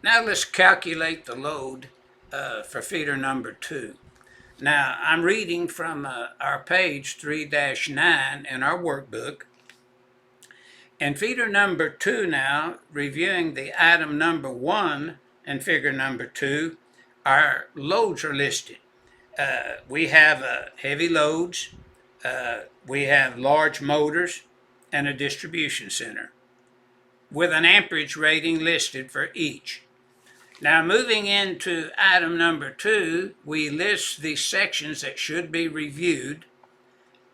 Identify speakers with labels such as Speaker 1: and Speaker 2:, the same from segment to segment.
Speaker 1: Now let's calculate the load for feeder number 2. Now I'm reading from our page 3-9 in our workbook. And feeder number 2 now, reviewing the item number 1 in figure number 2, our loads are listed. We have heavy loads, we have large motors, and a distribution center, with an amperage rating listed for each. Now moving into item number 2, we list the sections that should be reviewed,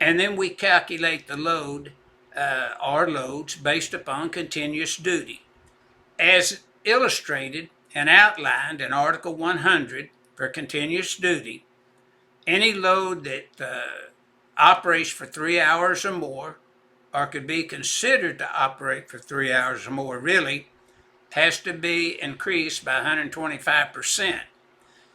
Speaker 1: and then we calculate the load or loads based upon continuous duty. As illustrated and outlined in Article 100 for continuous duty, any load that operates for 3 hours or more, or could be considered to operate for 3 hours or more, really, has to be increased by 125%.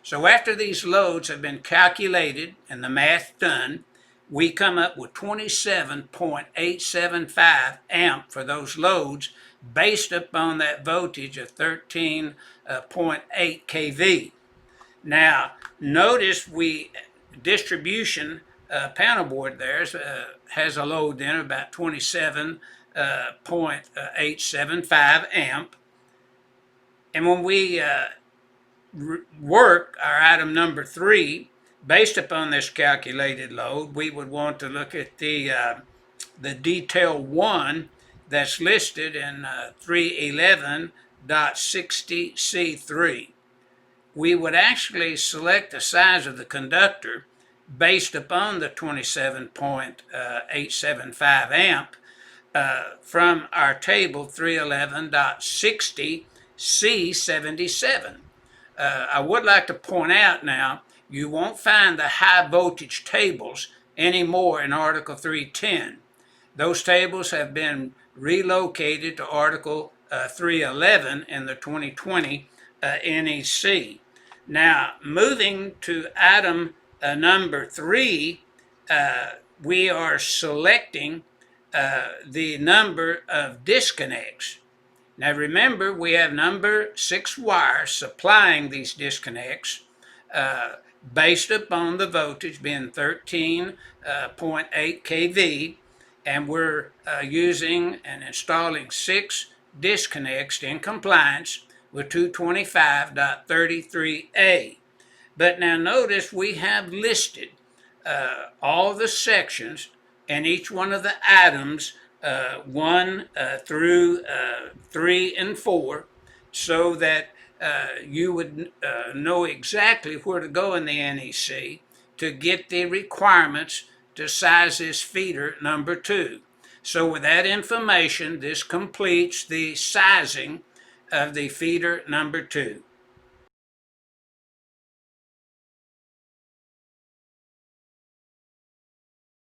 Speaker 1: So after these loads have been calculated and the math done, we come up with 27.875 amp for those loads based upon that voltage of 13.8 kV. Now, notice distribution panel board there has a load then of about 27.875 amp. And when we work our item number 3, based upon this calculated load, we would want to look at the detail 1 that's listed in 311.60C3. We would actually select the size of the conductor based upon the 27.875 amp from our table 311.60C77. I would like to point out now, you won't find the high voltage tables anymore in Article 310. Those tables have been relocated to Article 311 in the 2020 NEC. Now, moving to item number 3, we are selecting the number of disconnects. Now remember, we have number 6 wires supplying these disconnects based upon the voltage being 13.8 kV, and we're using and installing 6 disconnects in compliance with 225.33a. But now notice we have listed all the sections and each one of the items 1 through 3 and 4, so that you would know exactly where to go in the NEC to get the requirements to size this feeder number 2. So with that information, this completes the sizing of the feeder number 2.